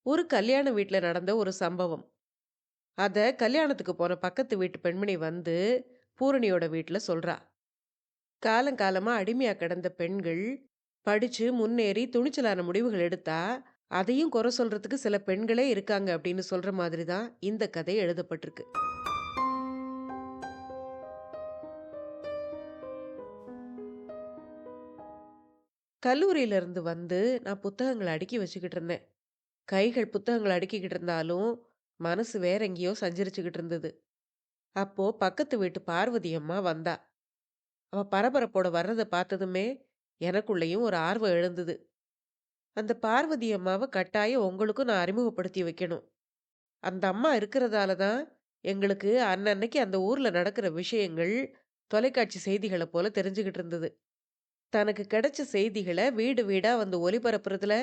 ஒரு கல்யாண வீட்ல நடந்த ஒரு சம்பவம். அத கல்யாணத்துக்கு போன பக்கத்து வீட்டு பெண்மணி வந்து பூரணியோட வீட்ல சொல்றா. காலங்காலமா அடிமையா கிடந்த பெண்கள் படிச்சு முன்னேறி துணிச்சலான முடிவுகள் எடுத்தா, அதையும் குறை சொல்றதுக்கு சில பெண்களே இருக்காங்க அப்படின்னு சொல்ற மாதிரி தான் இந்த கதை எழுதப்பட்டிருக்கு. கல்லூரியில இருந்து வந்து நான் புத்தகங்கள அடுக்கி வச்சுக்கிட்டு இருந்தேன். கைகள் புத்தகங்கள அடுக்கிக்கிட்டு இருந்தாலும், மனசு வேற எங்கேயோ சஞ்சரிச்சுக்கிட்டு இருந்தது. அப்போ பக்கத்து வீட்டு பார்வதி அம்மா வந்தா. அவ பரபரப்போட வர்றத பார்த்ததுமே எனக்குள்ளேயும் ஒரு ஆர்வம் எழுந்தது. அந்த பார்வதி அம்மாவ கட்டாயம் உங்களுக்கும் நான் அறிமுகப்படுத்தி வைக்கணும். அந்த அம்மா இருக்கிறதால தான் எங்களுக்கு அன்னன்னைக்கு அந்த ஊர்ல நடக்கிற விஷயங்கள் தொலைக்காட்சி செய்திகள போல தெரிஞ்சுகிட்டு இருந்தது. தனக்கு கிடைச்ச செய்திகள வீடு வீடா வந்து ஒலிபரப்புறதுல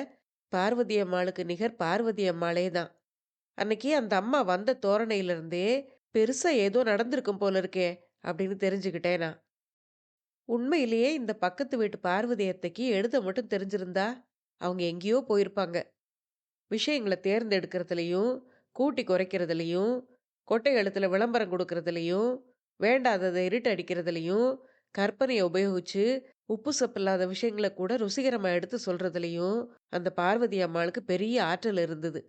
பார்வதி அம்மாளுக்கு நிகர் பார்வதி அம்மாளே தான். அன்னைக்கு அந்த அம்மா வந்த தோரணையில இருந்தே பெருசா ஏதோ நடந்திருக்கும் போல இருக்கே அப்படின்னு தெரிஞ்சுக்கிட்டேன் நான். உண்மையிலேயே இந்த பக்கத்து வீட்டு பார்வதி அத்தைக்கு எழுத மட்டும் தெரிஞ்சிருந்தா, அவங்க எங்கேயோ போயிருப்பாங்க. விஷயங்கள தேர்ந்தெடுக்கிறதுலயும், கூட்டி குறைக்கிறதுலயும், கொட்டை எழுத்துல விளம்பரம் குடுக்கறதுலயும், வேண்டாதத இருட்டு அடிக்கிறதுலயும், கற்பனைய உபயோகிச்சு, உப்பு சப்பில்லாத விஷயங்கள கூட ருசிகரமா எடுத்து சொல்றதுலயும், அந்த பார்வதி அம்மாளுக்கு பெரிய ஆற்றல் இருந்தது.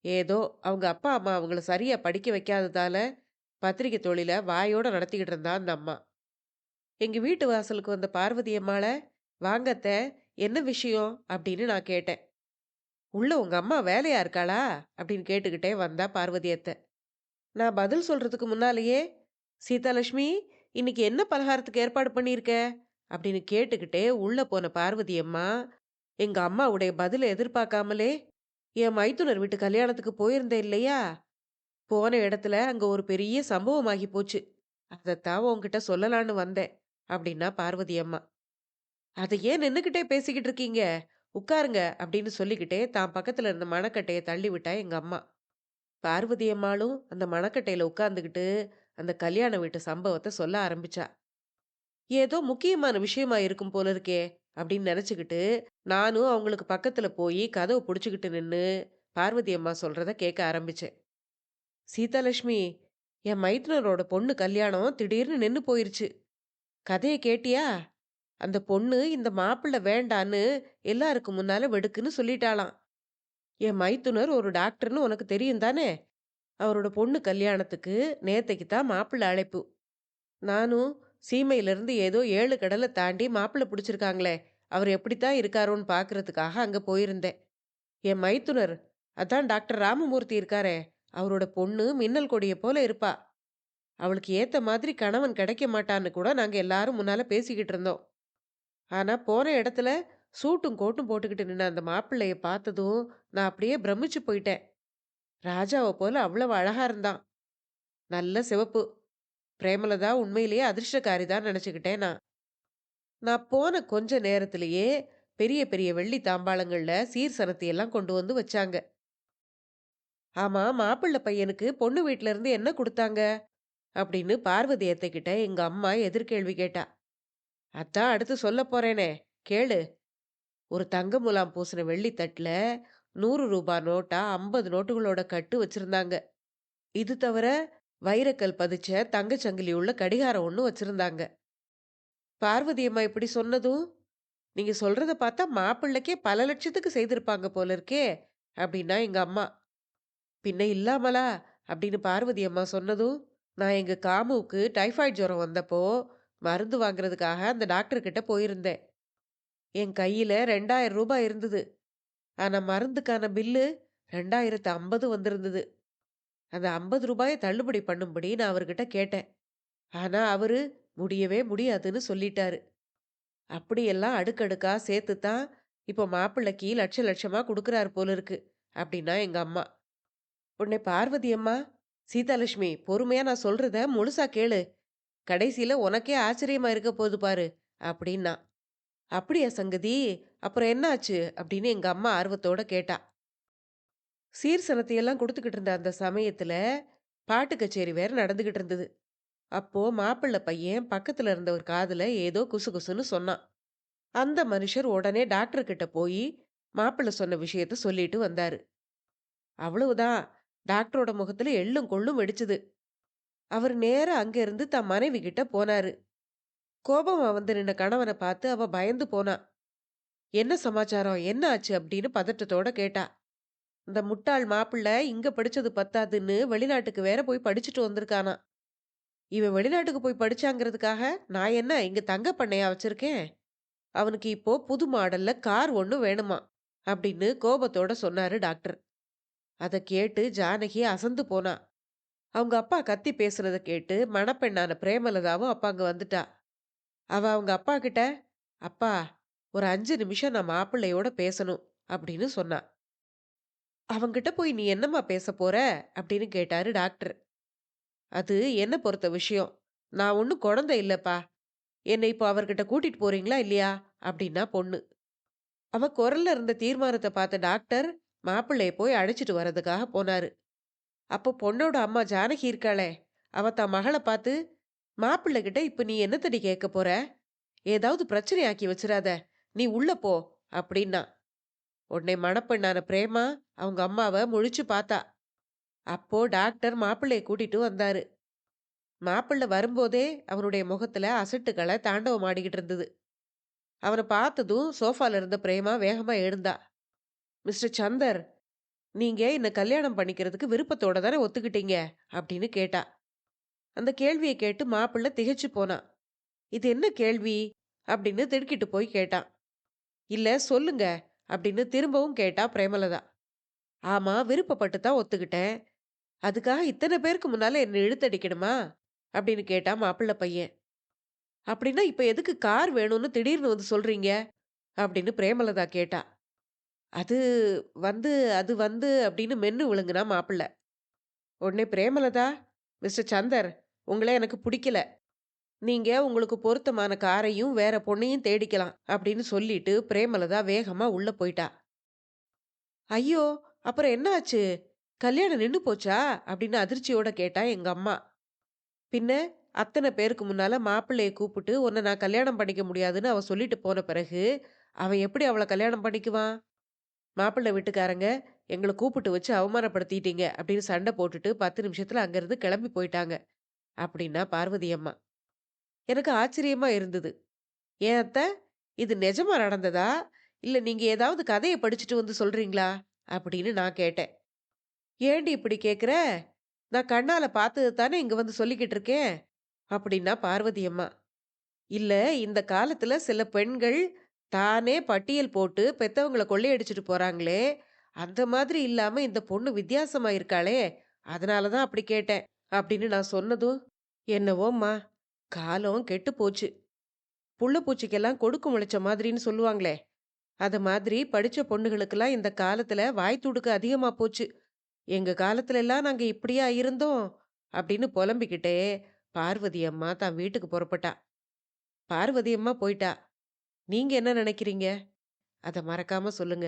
ஏதோ அவங்க அப்பா, அம்மா அவங்கள சரியா படிக்க வைக்காததால, பத்திரிக்கை தொழில வாயோட நடத்திக்கிட்டு இருந்தா அந்த அம்மா. எங்க வீட்டு வாசலுக்கு வந்த பார்வதி அம்மாள, "வாங்க அத்தை, என்ன விஷயம்?" அப்படின்னு நான் கேட்டேன். "உள்ள உங்க அம்மா வேலையா இருக்காளா?" அப்படின்னு கேட்டுக்கிட்டே வந்தா பார்வதி அத்தை. நான் பதில் சொல்றதுக்கு முன்னாலேயே, "சீதாலட்சுமி, இன்னைக்கு என்ன பலகாரத்துக்கு ஏற்பாடு பண்ணியிருக்க?" அப்படின்னு கேட்டுக்கிட்டே உள்ள போன பார்வதி அம்மா, எங்க அம்மாவுடைய பதில எதிர்பார்க்காமலே, "என் மைத்துனர் வீட்டு கல்யாணத்துக்கு போயிருந்தேன் இல்லையா? போன இடத்துல அங்க ஒரு பெரிய சம்பவம் ஆகி போச்சு. அதத்தான் உன்கிட்ட சொல்லலான்னு வந்தேன்." அப்படின்னா பார்வதி அம்மா. "அத ஏன் நின்னுக்கிட்டே பேசிக்கிட்டு இருக்கீங்க? உட்காருங்க" அப்படின்னு சொல்லிக்கிட்டே தான் பக்கத்துல இருந்த மணக்கட்டைய தள்ளி விட்டா எங்க அம்மா. பார்வதி அம்மாளும் அந்த மணக்கட்டையில உட்கார்ந்துகிட்டு அந்த கல்யாண வீட்டு சம்பவத்த சொல்ல ஆரம்பிச்சா. ஏதோ முக்கியமான விஷயமா இருக்கும் போல இருக்கே அப்படின்னு நினைச்சுக்கிட்டு நானும் அவங்களுக்கு பக்கத்துல போய் கதவு புடிச்சுக்கிட்டு நின்னு பார்வதி அம்மா சொல்றத கேட்க ஆரம்பிச்சேன். "சீதாலட்சுமி, என் மைத்துனரோட பொண்ணு கல்யாணம் திடீர்னு நின்னு போயிருச்சு. கதைய கேட்டியா? அந்த பொண்ணு இந்த மாப்பிள்ளை வேண்டான்னு எல்லாருக்கும் முன்னால வெடுக்குன்னு சொல்லிட்டாளாம். என் மைத்துனர் ஒரு டாக்டர்னு உனக்கு தெரியும் தானே? அவரோட பொண்ணு கல்யாணத்துக்கு நேத்தைக்கு தான் மாப்பிள்ளை அழைப்பு. நானும் சீமையிலிருந்து ஏதோ 7 கடல தாண்டி மாப்பிள்ளை பிடிச்சிருக்காங்களே, அவர் எப்படித்தான் இருக்காரோன்னு பார்க்கறதுக்காக அங்க போயிருந்தேன். என் மைத்துனர், அதான் டாக்டர் ராமமூர்த்தி இருக்காரே, அவரோட பொண்ணு மின்னல் கொடிய போல இருப்பா. அவளுக்கு ஏத்த மாதிரி கணவன் கிடைக்க மாட்டான்னு கூட நாங்க எல்லாரும் முன்னால பேசிக்கிட்டு இருந்தோம். ஆனா போன இடத்துல சூட்டும் கோட்டும் போட்டுக்கிட்டு நின்ன அந்த மாப்பிள்ளைய பார்த்ததும் நான் அப்படியே பிரமிச்சு போயிட்டேன். ராஜாவை போல அவ்வளவு அழகா இருந்தான். நல்ல சிவப்பு. பிரேமலதா உண்மையிலேயே அதிர்ஷ்டக்காரி தான் நினைச்சுக்கிட்டேன் நான். நான் போன கொஞ்ச நேரத்திலேயே பெரிய பெரிய வெள்ளி தாம்பாளங்கள்ல சீர் சனத்தி எல்லாம் கொண்டு வந்து வச்சாங்க. ஆமா, மாப்பிள்ளை பையனுக்கு பொண்ணு வீட்ல இருந்து என்ன கொடுத்தாங்க அப்படின்னு பார்வதி அத்தைக்கிட்ட எங்க அம்மா எதிர்கேள்வி கேட்டா. அதான் அடுத்து சொல்ல போறேனே, கேளு. ஒரு தங்க முலாம் பூசின வெள்ளி தட்டுல 100 ரூபாய் நோட்டா 50 நோட்டுகளோட கட்டு வச்சிருந்தாங்க. இது தவிர வைரக்கல் பதிச்ச தங்கச் சங்கிலி உள்ள கடிகாரம் ஒண்ணு வச்சிருந்தாங்க. பார்வதி அம்மா இப்படி சொன்னதும், "நீங்க சொல்றத பார்த்தா மாப்பிள்ளைக்கே பல லட்சத்துக்கு செய்திருப்பாங்க போல இருக்கே" அப்படின்னா எங்க அம்மா. "பின்ன இல்லாமலா" அப்படின்னு பார்வதி அம்மா சொன்னதும், நான் எங்க காமுவுக்கு டைபாய்டு ஜுரம் வந்தப்போ மருந்து வாங்குறதுக்காக அந்த டாக்டர் கிட்ட போயிருந்தேன். என் கையில 2000 ரூபாய் இருந்தது. ஆனா மருந்துக்கான பில்லு 2050 வந்திருந்தது. அந்த 50 ரூபாய தள்ளுபடி பண்ணும்படி நான் அவர்கிட்ட கேட்டேன். ஆனா அவரு முடியவே முடியாதுன்னு சொல்லிட்டாரு. அப்படியெல்லாம் அடுக்கடுக்கா சேர்த்து தான் இப்போ மாப்பிள்ளைக்கு லட்ச லட்சமா குடுக்குறாரு போல இருக்கு அப்படின்னா எங்க அம்மா. உடனே பார்வதி அம்மா, "சீதாலட்சுமி, பொறுமையா நான் சொல்றத முழுசா கேளு. கடைசியில உனக்கே ஆச்சரியமா இருக்க போகுது பாரு" அப்படின்னா. "அப்படியா சங்கதி? அப்புறம் என்னாச்சு?" அப்படின்னு எங்க அம்மா ஆர்வத்தோட கேட்டா. சீர்சனத்தையெல்லாம் குடுத்துக்கிட்டு இருந்த அந்த சமயத்துல பாட்டு கச்சேரி வேற நடந்துகிட்டு இருந்தது. அப்போ மாப்பிள்ளை பையன் பக்கத்துல இருந்தவர் காதுல ஏதோ குசுகுசுன்னு சொன்னான். அந்த மனுஷர் உடனே டாக்டர் கிட்ட போய் மாப்பிள்ளை சொன்ன விஷயத்த சொல்லிட்டு வந்தாரு. அவ்வளவுதான். டாக்டரோட முகத்துல எள்ளும் கொள்ளும் வெடிச்சுது. அவரு நேரா அங்க இருந்து தன் மனைவி கிட்ட போனாரு. கோபமா வந்து நின்ன கணவன பார்த்து அவ பயந்து போனா. "என்ன சமாச்சாரம்? என்ன ஆச்சு?" அப்படின்னு பதட்டத்தோட கேட்டா. இந்த முட்டாள் மாப்பிள்ளை இங்க படிச்சது பத்தாதுன்னு வெளிநாட்டுக்கு வேற போய் படிச்சுட்டு வந்திருக்கானாம். இவன் வெளிநாட்டுக்கு போய் படிச்சாங்கிறதுக்காக நான் என்ன இங்க தங்க பண்ணையா வச்சிருக்கேன்? அவனுக்கு இப்போ புது மாடல்ல கார் ஒண்ணு வேணுமாம். அப்படின்னு கோபத்தோட சொன்னாரு டாக்டர். அத கேட்டு ஜானகி அசந்து போனா. அவங்க அப்பா கத்தி பேசுனத கேட்டு மணப்பெண்ணான பிரேமலதாவும் அப்ப அங்க வந்துட்டா. அவ அவங்க அப்பா கிட்ட, "அப்பா, ஒரு 5 நிமிஷம் நான் மாப்பிள்ளையோட பேசணும்" அப்படின்னு சொன்னா. "அவன்கிட்ட போய் நீ என்னம்மா பேசப் போற?" அப்படின்னு கேட்டாரு டாக்டர். "அது என்ன பொறுத்த விஷயம். நான் ஒண்ணும் குழந்தை இல்லப்பா. என்னை இப்போ அவர்கிட்ட கூட்டிட்டு போறீங்களா இல்லையா?" அப்படின்னா பொண்ணு. அவ குரல்ல இருந்த தீர்மானத்த பார்த்த டாக்டர் மாப்பிள்ளைய போய் அழைச்சிட்டு வர்றதுக்காக போனாரு. அப்போ பொண்ணோட அம்மா ஜானகி இருக்காளே, அவ தன் மகள பார்த்து, "மாப்பிள்ளை கிட்ட இப்ப நீ என்னத்தடி கேட்கப் போற? ஏதாவது பிரச்சனை ஆக்கி வச்சிராத. நீ உள்ள போ" அப்படின்னா. உடனே மணப்பெண்ணான பிரேமா அவங்க அம்மாவ முழிச்சு பார்த்தா. அப்போ டாக்டர் மாப்பிள்ளைய கூட்டிட்டு வந்தாரு. மாப்பிள்ளை வரும்போதே அவனுடைய முகத்துல அசட்டுக்களை தாண்டவம் ஆடிக்கிட்டு இருந்தது. அவன பார்த்ததும் சோஃபால இருந்த பிரேமா வேகமா எழுந்தா. "மிஸ்டர் சந்தர், நீங்க என்ன கல்யாணம் பண்ணிக்கிறதுக்கு விருப்பத்தோட தானே ஒத்துக்கிட்டீங்க?" அப்படின்னு கேட்டா. அந்த கேள்வியை கேட்டு மாப்பிள்ளை திகைச்சு போனான். "இது என்ன கேள்வி?" அப்படின்னு திடுக்கிட்டு போய் கேட்டான். "இல்ல சொல்லுங்க" அப்படின்னு திரும்பவும் கேட்டா பிரேமலதா. "ஆமா, விருப்பப்பட்டு தான் ஒத்துக்கிட்டேன். அதுக்காக இத்தனை பேருக்கு முன்னால என்ன இழுத்தடிக்கணுமா?" அப்படின்னு கேட்டா மாப்பிள்ளை பையன். "அப்படின்னா இப்ப எதுக்கு கார் வேணும்னு திடீர்னு வந்து சொல்றீங்க?" அப்படின்னு பிரேமலதா கேட்டா. "அது வந்து அது வந்து" அப்படின்னு மென்னு விழுங்குனா மாப்பிள்ளை. உடனே பிரேமலதா, "மிஸ்டர் சந்தர், உங்கள எனக்கு பிடிக்கல. நீங்க உங்களுக்கு பொருத்தமான காரையும் வேற பொண்ணையும் தேடிக்கலாம்" அப்படின்னு சொல்லிட்டு பிரேமலதா வேகமா உள்ள போயிட்டா. "ஐயோ! அப்புறம் என்ன ஆச்சு? கல்யாணம் நின்னு போச்சா?" அப்படின்னு அதிர்ச்சியோட கேட்டா எங்க அம்மா. "பின்ன அத்தனை பேருக்கு முன்னால மாப்பிள்ளைய கூப்பிட்டு உன்னை நான் கல்யாணம் பண்ணிக்க முடியாதுன்னு அவ சொல்லிட்டு போன பிறகு அவன் எப்படி அவளை கல்யாணம் பண்ணிக்குவான்? மாப்பிள்ளை வீட்டுக்காரங்க எங்களை கூப்பிட்டு வச்சு அவமானப்படுத்திட்டீங்க" அப்படின்னு சண்டை போட்டுட்டு 10 நிமிஷத்துல அங்கிருந்து கிளம்பி போயிட்டாங்க அப்படின்னா பார்வதி அம்மா. எனக்கு ஆச்சரியமா இருந்தது. "ஏன் அத்தை, இது நிஜமா நடந்ததா? இல்ல நீங்க ஏதாவது கதைய படிச்சுட்டு வந்து சொல்றீங்களா?" அப்படின்னு நான் கேட்டேன். "ஏண்டி இப்படி கேட்குற? நான் கண்ணால பார்த்தது தானே இங்க வந்து சொல்லிக்கிட்டு இருக்கேன்" அப்படின்னா பார்வதி அம்மா. "இல்ல, இந்த காலத்துல சில பெண்கள் தானே பட்டியல் போட்டு பெத்தவங்கள கொள்ளையடிச்சுட்டு போறாங்களே, அந்த மாதிரி இல்லாம இந்த பொண்ணு வித்தியாசமா இருக்காளே, அதனால தான் அப்படி கேட்டேன்" அப்படின்னு நான் சொன்னதும், "என்னவோம்மா, காலம் கெட்டுப் போச்சு. புள்ள பூச்சிக்கெல்லாம் கொடுக்கு முளைச்ச மாதிரின்னு சொல்லுவாங்களே, அத மாதிரி படிச்ச பொண்ணுகளுக்கெல்லாம் இந்த காலத்துல வாய் துடுக்கு அதிகமா போச்சு. எங்க காலத்துல எல்லாம் நாங்க இப்படியா இருந்தோம்?" அப்படின்னு புலம்பிக்கிட்டே பார்வதி அம்மா தான் வீட்டுக்கு புறப்பட்டா. பார்வதி அம்மா போயிட்டா. நீங்க என்ன நினைக்கிறீங்க? அத மறக்காம சொல்லுங்க.